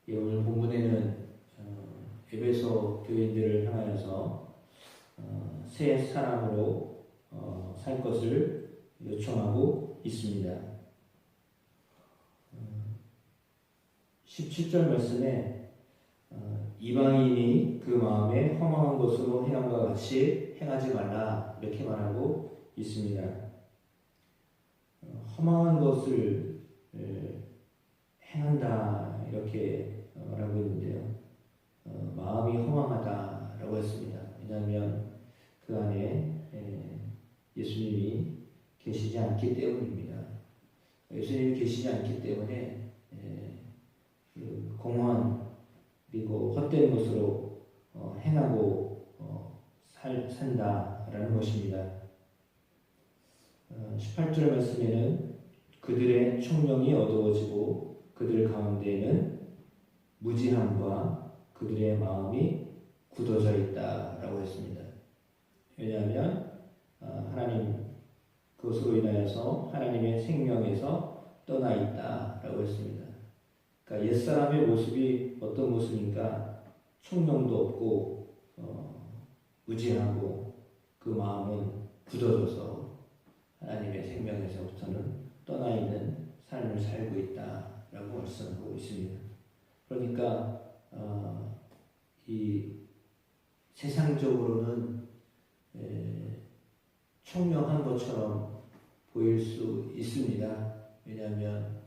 오늘 본문에는 에베소 교인들을 향하여서 새 사람으로 살 것을 요청하고 있습니다. 17절 말씀에 이방인이 그 마음에 허망한 것으로 행함과 같이 행하지 말라 이렇게 말하고 있습니다. 허망한 것을 행한다 이렇게 말하고 있는데요. 마음이 허망하다라고 했습니다. 왜냐하면 그 안에 예수님이 계시지 않기 때문입니다. 예수님이 계시지 않기 때문에 그 공허한 그리고 헛된 것으로 행하고 산다라는 것입니다. 18절 말씀에는 그들의 총명이 어두워지고 그들 가운데에는 무지함과 그들의 마음이 굳어져 있다라고 했습니다. 왜냐하면 하나님 그것으로 인하여서 하나님의 생명에서 떠나 있다라고 했습니다. 그러니까 옛사람의 모습이 어떤 모습인가? 총명도 없고 무지하고 그 마음은 굳어져서 하나님의 생명에서부터는 떠나 있는 삶을 살고 있다라고 말씀하고 있습니다. 그러니까 이 세상적으로는 총명한 것처럼 보일 수 있습니다. 왜냐하면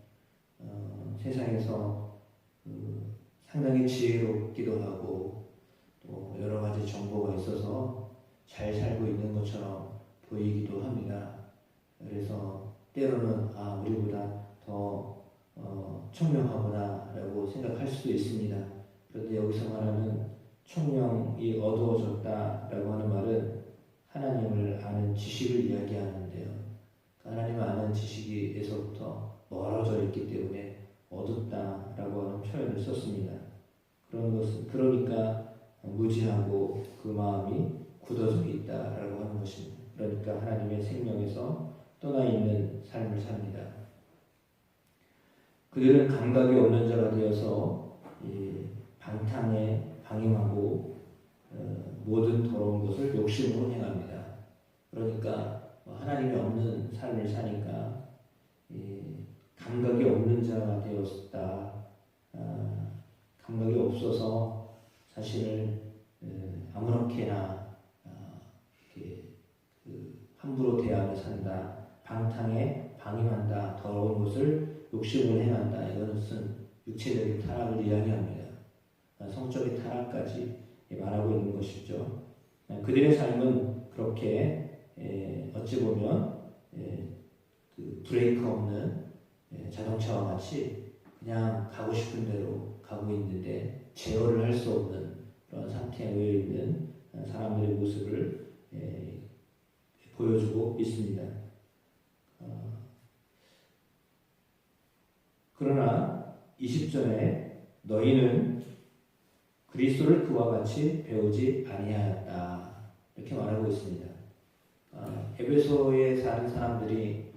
세상에서 상당히 지혜롭기도 하고 또 여러 가지 정보가 있어서 잘 살고 있는 것처럼 보이기도 합니다. 그래서 때로는 우리보다 더 총명하구나라고 생각할 수도 있습니다. 그런데 여기서 말하는 총명이 어두워졌다라고 하는 말은 하나님을 아는 지식을 이야기하는데요. 하나님을 아는 지식에서부터 멀어져 있기 때문에 어둡다라고 하는 표현을 썼습니다. 그러니까 무지하고 그 마음이 굳어져 있다라고 하는 것입니다. 그러니까 하나님의 생명에서 떠나 있는 삶을 삽니다. 그들은 감각이 없는 자가 되어서 방탕에 방임하고 모든 더러운 것을 욕심으로 행합니다. 그러니까 하나님이 없는 삶을 사니까 감각이 없는 자가 되었다. 감각이 없어서 자신을 아무렇게나 함부로 대하며 산다. 방탕에 방임한다. 더러운 것을 욕심으로 행한다. 이것은 육체적인 타락을 이야기합니다. 성적인 타락까지 말하고 있는 것이죠. 그들의 삶은 그렇게 어찌 보면 그 브레이크 없는 자동차와 같이 그냥 가고 싶은 대로 가고 있는데 제어를 할 수 없는 그런 상태에 놓여 있는 사람들의 모습을 보여주고 있습니다. 그러나 20절에 너희는 그리스도를 그와 같이 배우지 아니하였다 이렇게 말하고 있습니다. 에베소에 사는 사람들이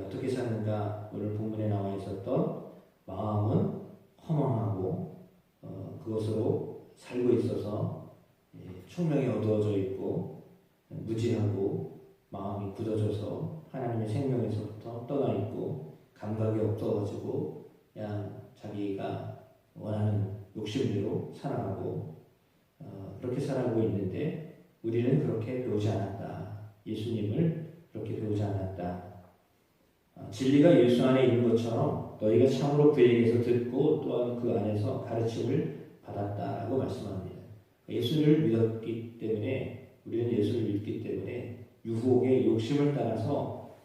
어떻게 사는가 오늘 본문에 나와 있었던 마음은 허망하고 그것으로 살고 있어서 총명이 어두워져 있고 무지하고 마음이 굳어져서 하나님의 생명에서부터 떠나 있고 감각이 없어가지고 그냥 자기가 원하는 욕심대로 살아가고 그렇게 살아가고 있는데 우리는 그렇게 배우지 않았다. 예수님을 그렇게 배우지 않았다. 진리가 예수 안에 있는 것처럼 너희가 참으로 그에게서 듣고 또한 그 안에서 가르침을 받았다라고 말씀합니다. 예수를 믿었기 때문에 우리는 예수를 믿기 때문에 유혹의 욕심을 따라서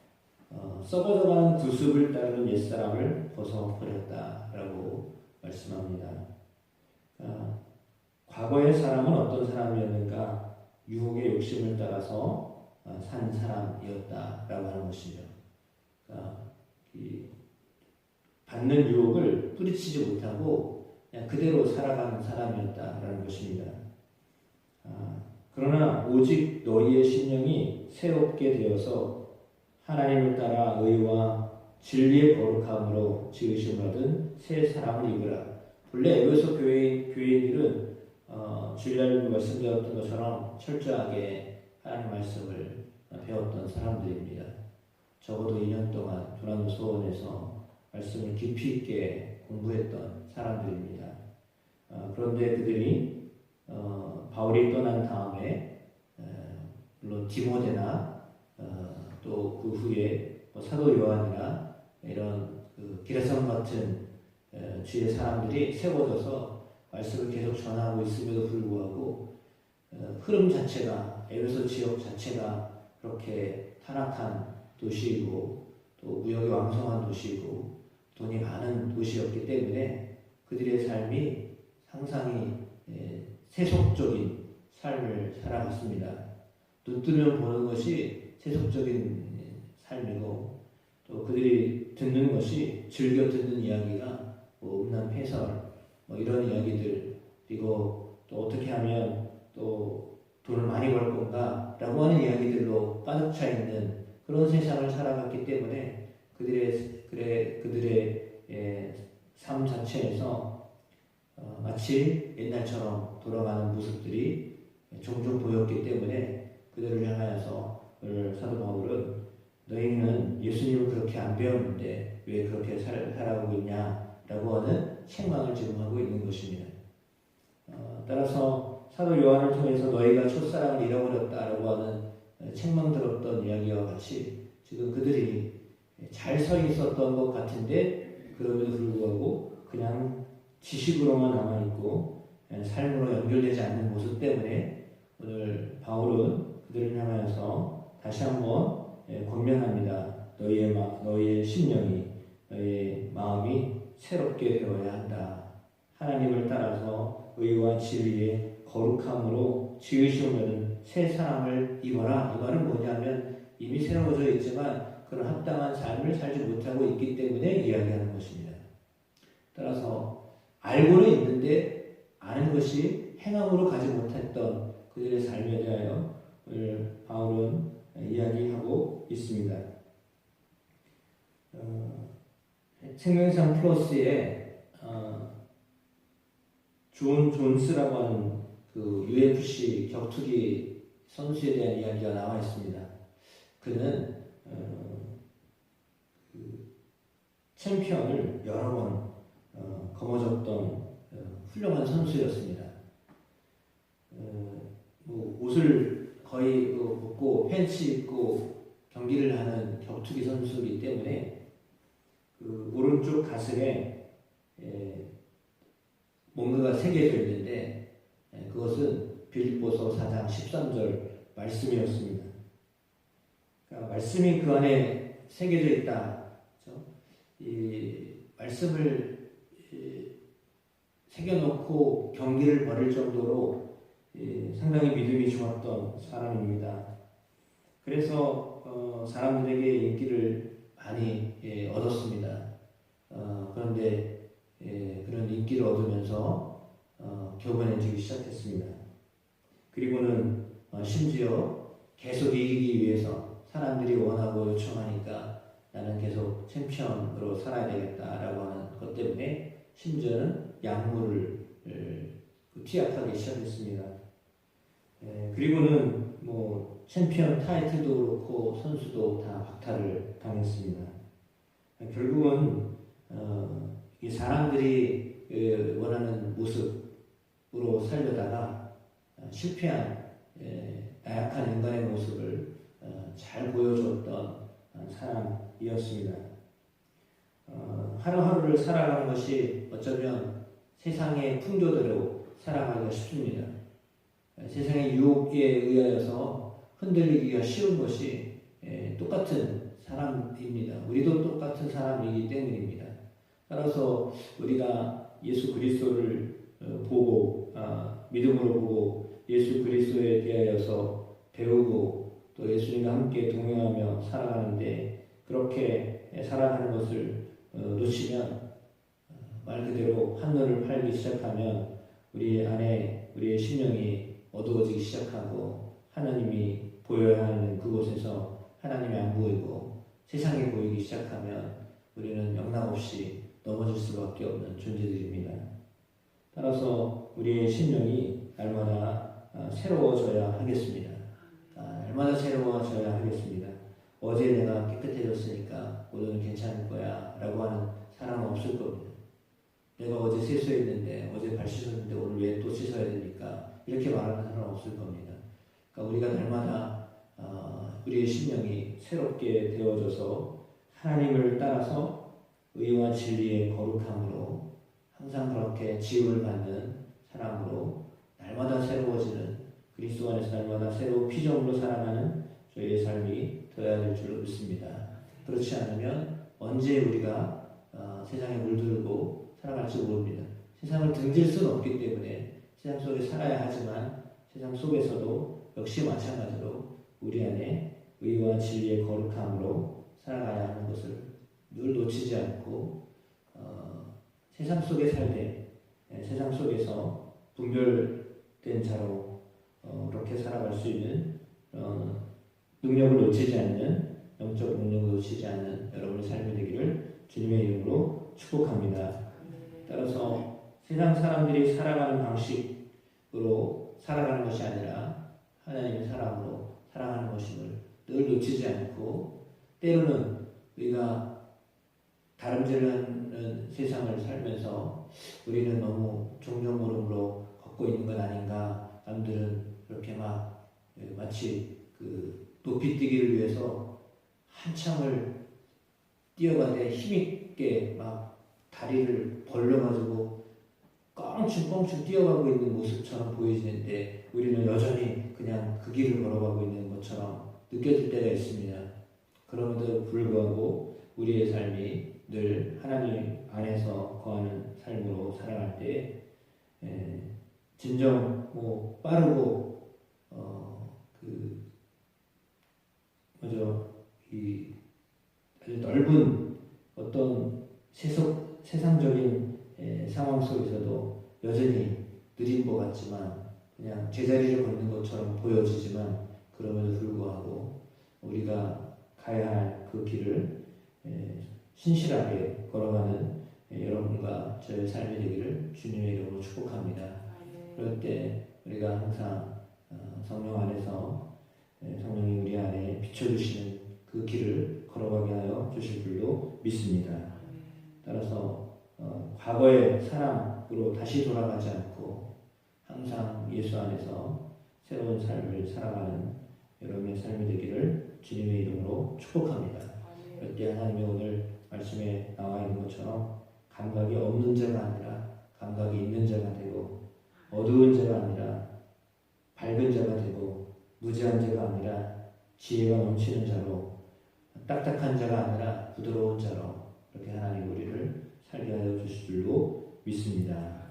썩어져가는 구습을 따르는 옛사람을 벗어버렸다라고 말씀합니다. 과거의 사람은 어떤 사람이었는가? 유혹의 욕심을 따라서 산 사람이었다라고 하는 것이죠. 받는 유혹을 뿌리치지 못하고 그냥 그대로 살아가는 사람이었다라는 것입니다. 그러나 오직 너희의 심령이 새롭게 되어서 하나님을 따라 의와 진리의 거룩함으로 지으심 받은 새 사람을 입으라. 본래 에베소 교회인들은 주일날 말씀드렸던 것처럼 철저하게 하나님 말씀을 배웠던 사람들입니다. 적어도 2년 동안 두란노 소원에서 말씀을 깊이 있게 공부했던 사람들입니다. 그런데 그들이 바울이 떠난 다음에 물론 디모데나 또 그 후에 사도 요한이나 이런 기라성 같은 주의 사람들이 세워져서 말씀을 계속 전하고 있음에도 불구하고 흐름 자체가 에베소 지역 자체가 그렇게 타락한 도시이고 또 무역이 왕성한 도시이고 돈이 많은 도시였기 때문에 그들의 삶이 상당히 세속적인 삶을 살아갔습니다. 눈 뜨면 보는 것이 세속적인 삶이고 또 그들이 듣는 것이 즐겨 듣는 이야기가 음란 폐설 이런 이야기들, 그리고 또 어떻게 하면 또 돈을 많이 벌 건가 라고 하는 이야기들로 가득 차 있는 그런 세상을 살아갔기 때문에 그들의 삶 자체에서 마치 옛날처럼 돌아가는 모습들이 종종 보였기 때문에 그들을 향하여서 사도 바울은 너희는 예수님을 그렇게 안 배웠는데 왜 그렇게 살아가고 있냐라고 하는 책망을 지금 하고 있는 것입니다. 따라서 사도 요한을 통해서 너희가 첫사랑을 잃어버렸다라고 하는 책망 들었던 이야기와 같이 지금 그들이 잘 서 있었던 것 같은데 그럼에도 불구하고 그냥 지식으로만 남아있고 삶으로 연결되지 않는 모습 때문에 오늘 바울은 그들을 향하여서 다시 한번 권면합니다. 너희의 심령이, 너희의 마음이 새롭게 되어야 한다. 하나님을 따라서 의와 진리의 거룩함으로 지으시오는 새 사람을 입어라. 이 말은 뭐냐면 이미 새로워져 있지만 그런 합당한 삶을 살지 못하고 있기 때문에 이야기하는 것입니다. 따라서 알고는 있는데 아는 것이 행함으로 가지 못했던 그들의 삶에 대하여 오늘 바울은 이야기하고 있습니다. 생명상 플러스에 존 존스라고 하는 그 UFC 격투기 선수에 대한 이야기가 나와 있습니다. 그는 그 챔피언을 여러 번 거머쥐었던 훌륭한 선수였습니다. 옷을 거의 벗고 팬츠 입고 경기를 하는 격투기 선수이기 때문에 그 오른쪽 가슴에 뭔가가 새겨져 있는데 그것은 빌립보서 4장 13절 말씀이었습니다. 그러니까 말씀이 그 안에 새겨져 있다. 그렇죠? 이 말씀을 새겨놓고 경기를 벌일 정도로 상당히 믿음이 좋았던 사람입니다. 그래서 사람들에게 인기를 많이 얻었습니다. 그런데 그런 인기를 얻으면서 교만해지기 시작했습니다. 그리고는 심지어 계속 이기기 위해서 사람들이 원하고 요청하니까 나는 계속 챔피언으로 살아야 되겠다라고 하는 것 때문에 심지어는 약물을 투약하기 시작했습니다. 그리고는 챔피언 타이틀도 그렇고 선수도 다 박탈을 당했습니다. 결국은 이 사람들이 원하는 모습으로 살려다가 실패한 나약한 인간의 모습을 잘 보여주었던 사람이었습니다. 하루하루를 살아가는 것이 어쩌면 세상의 풍조대로 살아가기가 쉽습니다. 세상의 유혹에 의하여서 흔들리기가 쉬운 것이 똑같은 사람입니다. 우리도 똑같은 사람이기 때문입니다. 따라서 우리가 예수 그리스도를 보고 믿음으로 보고 예수 그리스도에 대하여서 배우고 또 예수님과 함께 동행하며 살아가는데 그렇게 살아가는 것을 놓치면 말 그대로 한눈을 팔기 시작하면 우리 안에 우리의 심령이 어두워지기 시작하고 하나님이 보여야 하는 그곳에서 하나님이 안 보이고 세상이 보이기 시작하면 우리는 영락없이 넘어질 수밖에 없는 존재들입니다. 따라서 우리의 심령이 날마다 새로워져야 하겠습니다. 날마다 새로워져야 하겠습니다. 어제 내가 깨끗해졌으니까 오늘은 괜찮을 거야 라고 하는 사람은 없을 겁니다. 내가 어제 세수했는데, 어제 발 씻었는데 오늘 왜 또 씻어야 됩니까? 이렇게 말하는 사람은 없을 겁니다. 그러니까 우리가 날마다 우리의 심령이 새롭게 되어져서 하나님을 따라서 의와 진리의 거룩함으로 항상 그렇게 지음을 받는 사람으로 날마다 새로워지는, 그리스도 안에서 날마다 새로운 피조물로 살아가는 저희의 삶이 되어야 될 줄로 믿습니다. 그렇지 않으면 언제 우리가 세상에 물들고 살아갈지 모릅니다. 세상을 등질 수는 없기 때문에 세상 속에 살아야 하지만 세상 속에서도 역시 마찬가지로 우리 안에 의와 진리의 거룩함으로 살아가야 하는 것을 늘 놓치지 않고 세상 속에 살되 세상 속에서 분별된 자로 그렇게 살아갈 수 있는 능력을 놓치지 않는, 영적 능력을 놓치지 않는 여러분의 삶이 되기를 주님의 이름으로 축복합니다. 따라서 세상 사람들이 살아가는 방식으로 살아가는 것이 아니라 하나님의 사람으로 살아가는 것임을 늘 놓치지 않고, 때로는 우리가 다름질하는 세상을 살면서 우리는 너무 종종모름으로 걷고 있는 것 아닌가, 남들은 그렇게 마치 높이 뛰기를 위해서 한참을 뛰어가되 힘있게 다리를 벌려가지고 껑충껑충 뛰어가고 있는 모습처럼 보여지는데 우리는 여전히 그냥 그 길을 걸어가고 있는 것처럼 느껴질 때가 있습니다. 그럼에도 불구하고 우리의 삶이 늘 하나님 안에서 거하는 삶으로 살아갈 때 진정 빠르고 이 아주 넓은 어떤 세상적인 상황 속에서도 여전히 느린 것 같지만, 그냥 제자리를 걷는 것처럼 보여지지만, 그럼에도 불구하고 우리가 가야 할 그 길을 신실하게 걸어가는 여러분과 저의 삶이 되기를 주님의 이름으로 축복합니다. 그럴 때 우리가 항상 성령 안에서 성령이 우리 안에 비춰주시는 그 길을 걸어가게 하여 주실 줄로 믿습니다. 따라서 과거의 사랑으로 다시 돌아가지 않고 항상 예수 안에서 새로운 삶을 살아가는 여러분의 삶이 되기를 주님의 이름으로 축복합니다. 그때 하나님의 오늘 말씀에 나와 있는 것처럼 감각이 없는 자가 아니라 감각이 있는 자가 되고, 어두운 자가 아니라 밝은 자가 되고, 무지한 자가 아니라 지혜가 넘치는 자로, 딱딱한 자가 아니라 부드러운 자로 그렇게 하나님 우리를 살게 하여 주실 줄로 믿습니다.